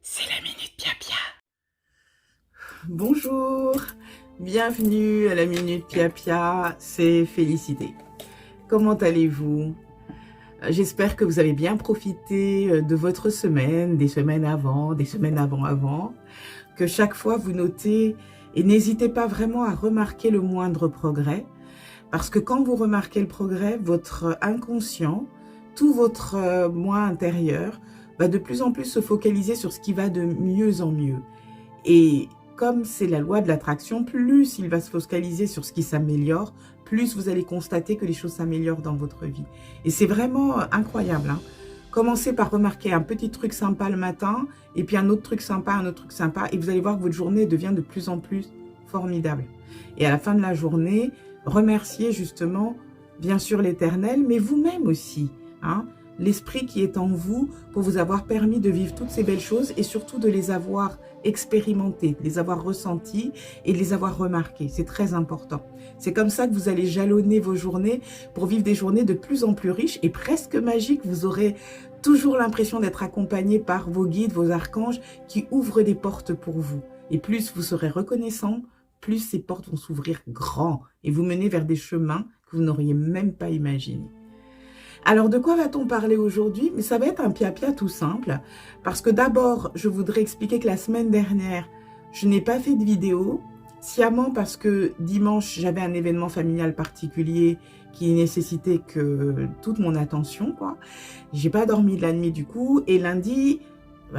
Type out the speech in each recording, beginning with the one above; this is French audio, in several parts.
C'est la Minute Pia Pia. Bonjour, bienvenue à la Minute Pia Pia, c'est Félicité. Comment allez-vous? J'espère que vous avez bien profité de votre semaine, des semaines avant, que chaque fois vous notez et n'hésitez pas vraiment à remarquer le moindre progrès, parce que quand vous remarquez le progrès, votre inconscient, tout votre moi intérieur, va de plus en plus se focaliser sur ce qui va de mieux en mieux. Et comme c'est la loi de l'attraction, plus il va se focaliser sur ce qui s'améliore, plus vous allez constater que les choses s'améliorent dans votre vie. Et c'est vraiment incroyable, hein. Commencez par remarquer un petit truc sympa le matin, et puis un autre truc sympa, et vous allez voir que votre journée devient de plus en plus formidable. Et à la fin de la journée, remerciez justement, bien sûr, l'Éternel, mais vous-même aussi, hein, l'esprit qui est en vous pour vous avoir permis de vivre toutes ces belles choses et surtout de les avoir expérimentées, de les avoir ressenties et de les avoir remarquées. C'est très important. C'est comme ça que vous allez jalonner vos journées pour vivre des journées de plus en plus riches et presque magiques. Vous aurez toujours l'impression d'être accompagné par vos guides, vos archanges qui ouvrent des portes pour vous. Et plus vous serez reconnaissant, plus ces portes vont s'ouvrir grand et vous mener vers des chemins que vous n'auriez même pas imaginés. Alors, de quoi va-t-on parler aujourd'hui? Mais ça va être un pia-pia tout simple, parce que d'abord, je voudrais expliquer que la semaine dernière, je n'ai pas fait de vidéo, sciemment parce que dimanche, j'avais un événement familial particulier qui nécessitait que toute mon attention, quoi. J'ai pas dormi de la nuit du coup, et lundi,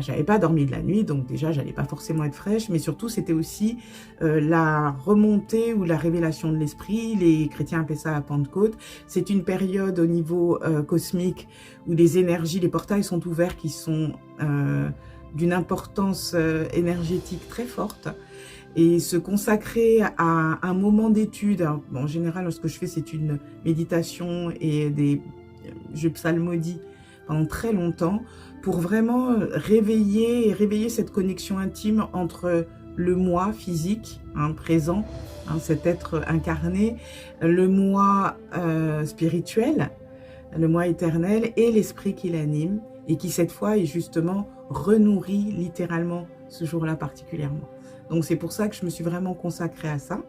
j'avais pas dormi de la nuit, donc déjà, j'allais pas forcément être fraîche, mais surtout, c'était aussi la remontée ou la révélation de l'esprit. Les chrétiens appellent ça la Pentecôte. C'est une période au niveau cosmique où les énergies, les portails sont ouverts qui sont d'une importance énergétique très forte. Et se consacrer à un moment d'étude, en général, ce que je fais, c'est une méditation et je psalmodie pendant très longtemps pour vraiment réveiller cette connexion intime entre le moi physique, présent, cet être incarné, le moi spirituel, le moi éternel et l'esprit qui l'anime et qui cette fois est justement renourri littéralement ce jour-là particulièrement. Donc c'est pour ça que je me suis vraiment consacrée à ça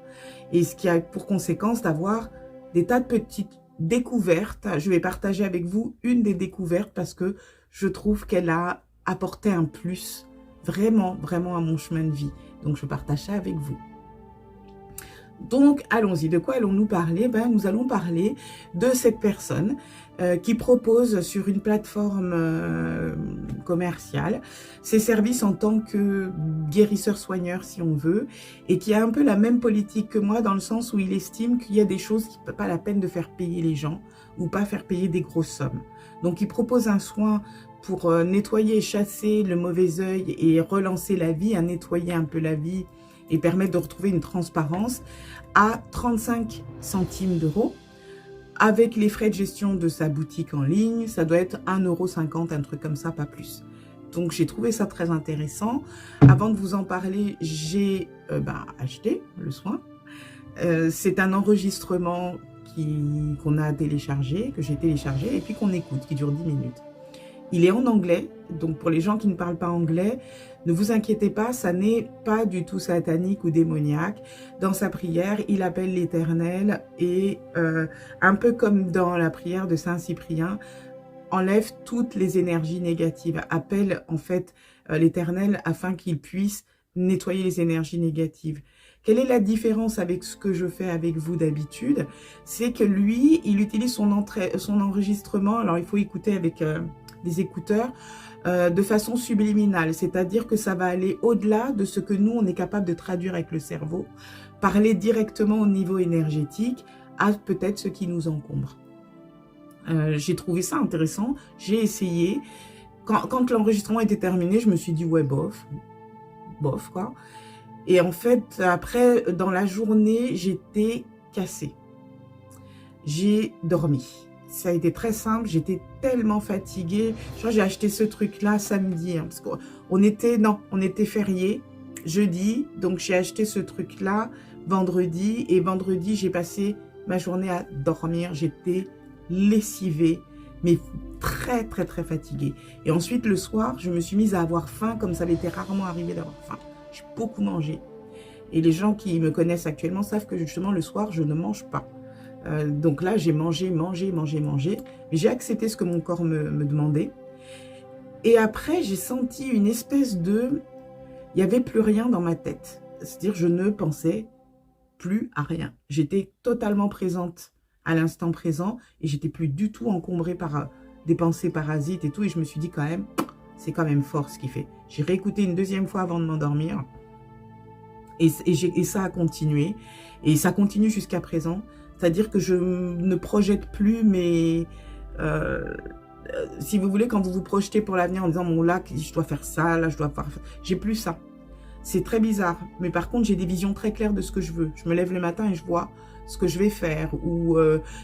et ce qui a pour conséquence d'avoir des tas de petites découvertes. Je vais partager avec vous une des découvertes parce que je trouve qu'elle a apporté un plus vraiment, vraiment à mon chemin de vie. Donc je partage ça avec vous. Donc, allons-y. De quoi allons-nous parler? Nous allons parler de cette personne qui propose sur une plateforme commerciale ses services en tant que guérisseur-soigneur, si on veut, et qui a un peu la même politique que moi dans le sens où il estime qu'il y a des choses qui ne valent pas la peine de faire payer les gens ou pas faire payer des grosses sommes. Donc, il propose un soin pour nettoyer et chasser le mauvais œil et relancer la vie, nettoyer un peu la vie et permettre de retrouver une transparence à 35 centimes d'euros. Avec les frais de gestion de sa boutique en ligne, ça doit être 1,50 €, un truc comme ça, pas plus. Donc, j'ai trouvé ça très intéressant. Avant de vous en parler, j'ai acheté le soin. C'est un enregistrement qu'on a téléchargé, que j'ai téléchargé, et puis qu'on écoute, qui dure 10 minutes. Il est en anglais, donc pour les gens qui ne parlent pas anglais, ne vous inquiétez pas, ça n'est pas du tout satanique ou démoniaque. Dans sa prière, il appelle l'Éternel et un peu comme dans la prière de Saint Cyprien, enlève toutes les énergies négatives, appelle en fait l'Éternel afin qu'il puisse nettoyer les énergies négatives. Quelle est la différence avec ce que je fais avec vous d'habitude? C'est que lui, il utilise son enregistrement, alors il faut écouter avec des écouteurs, de façon subliminale, c'est-à-dire que ça va aller au-delà de ce que nous, on est capable de traduire avec le cerveau, parler directement au niveau énergétique à peut-être ce qui nous encombre. J'ai trouvé ça intéressant, j'ai essayé. Quand l'enregistrement était terminé, je me suis dit, ouais, bof quoi. Et en fait, après, dans la journée, j'étais cassée. J'ai dormi. Ça a été très simple, j'étais tellement fatiguée. Je crois que j'ai acheté ce truc-là samedi, parce qu'on était férié, jeudi, donc j'ai acheté ce truc-là vendredi, et vendredi, j'ai passé ma journée à dormir. J'étais lessivée, mais très, très, très fatiguée. Et ensuite, le soir, je me suis mise à avoir faim, comme ça m'était rarement arrivé d'avoir faim. J'ai beaucoup mangé. Et les gens qui me connaissent actuellement savent que justement, le soir, je ne mange pas. Donc là, j'ai mangé. Mais j'ai accepté ce que mon corps me demandait. Et après, j'ai senti une espèce de... Il n'y avait plus rien dans ma tête. C'est-à-dire, je ne pensais plus à rien. J'étais totalement présente à l'instant présent et j'étais plus du tout encombrée par des pensées parasites et tout. Et je me suis dit quand même, c'est quand même fort ce qu'il fait. J'ai réécouté une deuxième fois avant de m'endormir et ça a continué. Et ça continue jusqu'à présent. C'est-à-dire que je ne projette plus mes... si vous voulez, quand vous vous projetez pour l'avenir en disant, bon là, je dois faire ça, là, je dois faire... J'ai plus ça. C'est très bizarre. Mais par contre, j'ai des visions très claires de ce que je veux. Je me lève le matin et je vois ce que je vais faire. Ou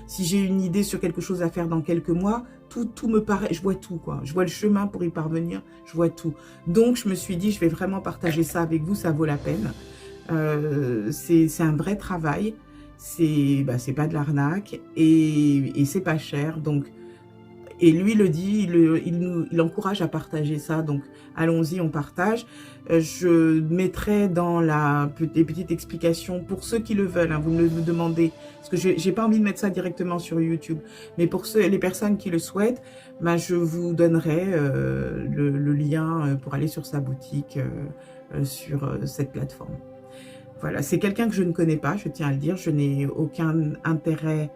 si j'ai une idée sur quelque chose à faire dans quelques mois, tout me paraît... Je vois tout, quoi. Je vois le chemin pour y parvenir. Je vois tout. Donc, je me suis dit, je vais vraiment partager ça avec vous. Ça vaut la peine. C'est un vrai travail. C'est pas de l'arnaque. Et c'est pas cher. Donc, et lui le dit, il encourage à partager ça. Donc, allons-y, on partage. Je mettrai dans des petites explications pour ceux qui le veulent. Hein, vous me le demandez. Parce que j'ai pas envie de mettre ça directement sur YouTube. Mais pour les personnes qui le souhaitent, je vous donnerai le lien pour aller sur sa boutique sur cette plateforme. Voilà, c'est quelqu'un que je ne connais pas, je tiens à le dire. Je n'ai aucun intérêt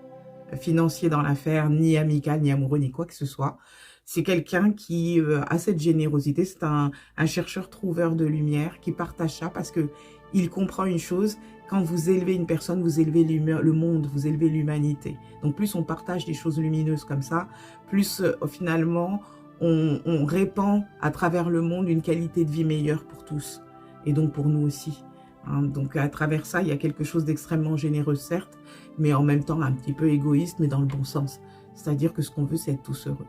financier dans l'affaire, ni amical, ni amoureux, ni quoi que ce soit. C'est quelqu'un qui a cette générosité. C'est un chercheur-trouveur de lumière qui partage ça parce que il comprend une chose. Quand vous élevez une personne, vous élevez le monde, vous élevez l'humanité. Donc plus on partage des choses lumineuses comme ça, plus finalement on répand à travers le monde une qualité de vie meilleure pour tous. Et donc pour nous aussi. Hein, donc à travers ça, il y a quelque chose d'extrêmement généreux, certes, mais en même temps un petit peu égoïste, mais dans le bon sens. C'est-à-dire que ce qu'on veut, c'est être tous heureux.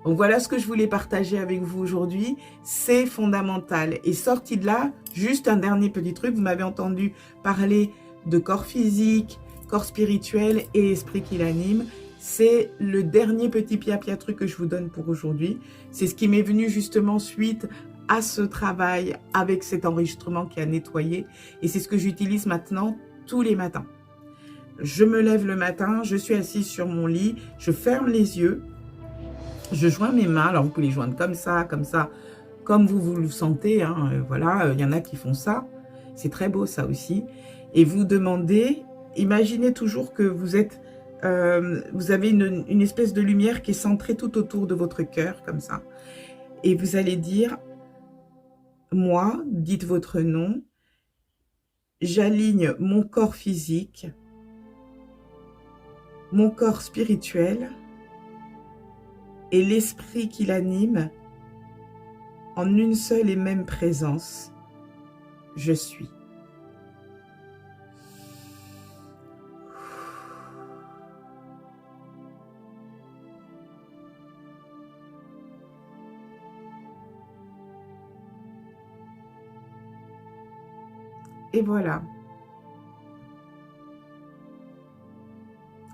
Donc voilà ce que je voulais partager avec vous aujourd'hui. C'est fondamental. Et sorti de là, juste un dernier petit truc. Vous m'avez entendu parler de corps physique, corps spirituel et esprit qui l'anime. C'est le dernier petit pia-pia truc que je vous donne pour aujourd'hui. C'est ce qui m'est venu justement suite à ce travail avec cet enregistrement qui a nettoyé. Et c'est ce que j'utilise maintenant tous les matins. Je me lève le matin, je suis assise sur mon lit, je ferme les yeux, je joins mes mains. Alors vous pouvez les joindre comme ça, comme vous le sentez. Hein, voilà, il y en a qui font ça. C'est très beau ça aussi. Et vous demandez, imaginez toujours que vous êtes, vous avez une espèce de lumière qui est centrée tout autour de votre cœur, comme ça. Et vous allez dire, moi, dites votre nom, j'aligne mon corps physique, mon corps spirituel et l'esprit qui l'anime en une seule et même présence. Je suis. Et voilà.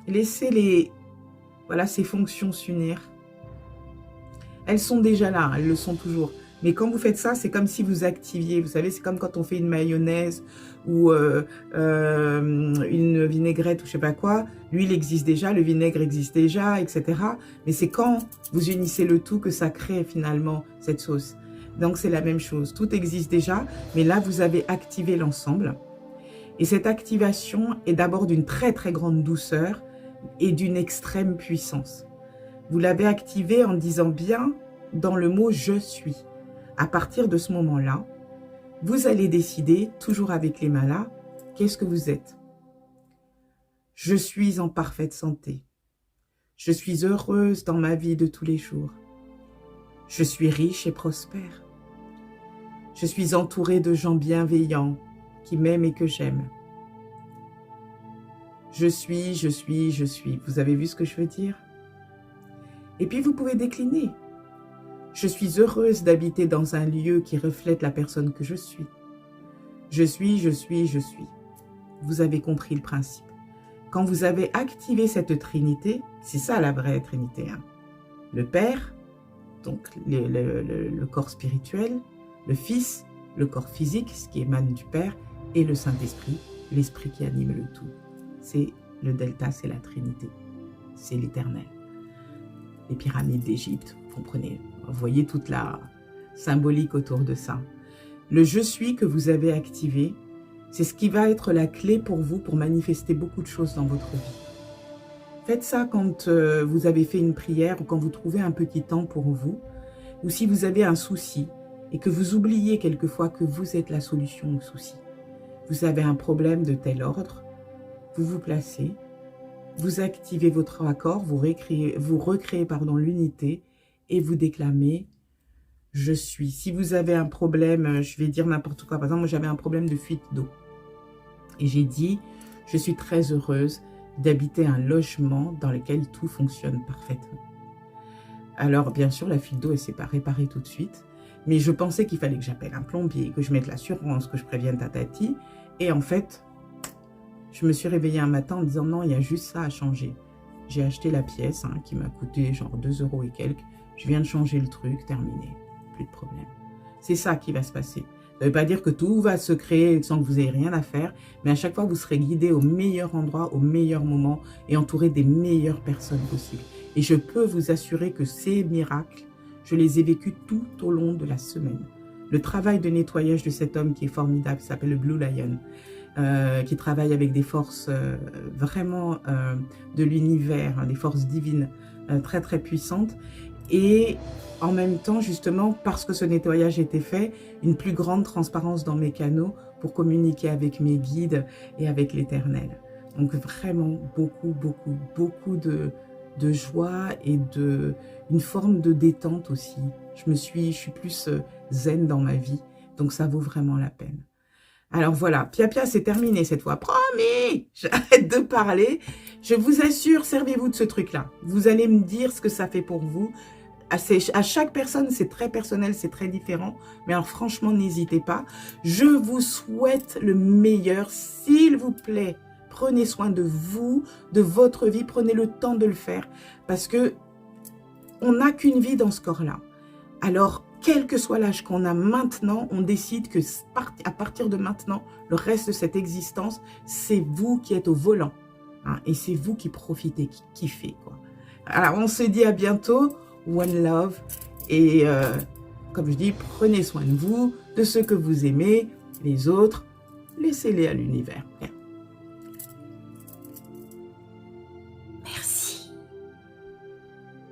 Laissez ces fonctions s'unir. Elles sont déjà là, elles le sont toujours. Mais quand vous faites ça, c'est comme si vous activiez. Vous savez, c'est comme quand on fait une mayonnaise ou une vinaigrette ou je sais pas quoi. L'huile existe déjà, le vinaigre existe déjà, etc. Mais c'est quand vous unissez le tout que ça crée finalement cette sauce. Donc c'est la même chose. Tout existe déjà, mais là vous avez activé l'ensemble. Et cette activation est d'abord d'une très très grande douceur et d'une extrême puissance. Vous l'avez activé en disant bien dans le mot « je suis ». À partir de ce moment-là, vous allez décider, toujours avec les mains là, qu'est-ce que vous êtes. Je suis en parfaite santé. Je suis heureuse dans ma vie de tous les jours. Je suis riche et prospère. Je suis entourée de gens bienveillants qui m'aiment et que j'aime. Je suis. Vous avez vu ce que je veux dire? Et puis vous pouvez décliner. Je suis heureuse d'habiter dans un lieu qui reflète la personne que je suis. Je suis. Vous avez compris le principe. Quand vous avez activé cette trinité, c'est ça la vraie trinité. Hein. le Père, donc le corps spirituel, le Fils, le corps physique, ce qui émane du Père, et le Saint-Esprit, l'Esprit qui anime le tout. C'est le delta, c'est la Trinité, c'est l'Éternel. Les pyramides d'Égypte, vous comprenez, vous voyez toute la symbolique autour de ça. Le « je suis » que vous avez activé, c'est ce qui va être la clé pour vous pour manifester beaucoup de choses dans votre vie. Faites ça quand vous avez fait une prière ou quand vous trouvez un petit temps pour vous, ou si vous avez un souci et que vous oubliez quelquefois que vous êtes la solution au souci. Vous avez un problème de tel ordre, vous vous placez, vous activez votre accord, vous recréez l'unité et vous déclamez « je suis ». Si vous avez un problème, je vais dire n'importe quoi, par exemple, moi j'avais un problème de fuite d'eau. Et j'ai dit « je suis très heureuse d'habiter un logement dans lequel tout fonctionne parfaitement ». Alors bien sûr, la fuite d'eau, elle ne s'est pas réparée tout de suite, mais je pensais qu'il fallait que j'appelle un plombier, que je mette l'assurance, que je prévienne tatati. Et en fait, je me suis réveillée un matin en disant non, il y a juste ça à changer. J'ai acheté la pièce qui m'a coûté genre 2 € et quelques. Je viens de changer le truc, terminé. Plus de problème. C'est ça qui va se passer. Ça ne veut pas dire que tout va se créer sans que vous ayez rien à faire, mais à chaque fois, vous serez guidé au meilleur endroit, au meilleur moment et entouré des meilleures personnes possibles. Et je peux vous assurer que ces miracles, je les ai vécus tout au long de la semaine. Le travail de nettoyage de cet homme qui est formidable, s'appelle le Blue Lion, qui travaille avec des forces vraiment de l'univers, des forces divines très très puissantes. Et en même temps, justement, parce que ce nettoyage était fait, une plus grande transparence dans mes canaux pour communiquer avec mes guides et avec l'Éternel. Donc vraiment beaucoup de joie et une forme de détente aussi. Je suis plus zen dans ma vie, donc ça vaut vraiment la peine. Alors voilà, Pia, c'est terminé cette fois. Promis, j'arrête de parler. Je vous assure, servez-vous de ce truc-là. Vous allez me dire ce que ça fait pour vous. À chaque personne, c'est très personnel, c'est très différent. Mais alors franchement, n'hésitez pas. Je vous souhaite le meilleur, s'il vous plaît. Prenez soin de vous, de votre vie. Prenez le temps de le faire. Parce que on n'a qu'une vie dans ce corps-là. Alors, quel que soit l'âge qu'on a maintenant, on décide que à partir de maintenant, le reste de cette existence, c'est vous qui êtes au volant. Et c'est vous qui profitez, qui kiffez, quoi. Alors, on se dit à bientôt. One love. Et comme je dis, prenez soin de vous, de ceux que vous aimez. Les autres, laissez-les à l'univers.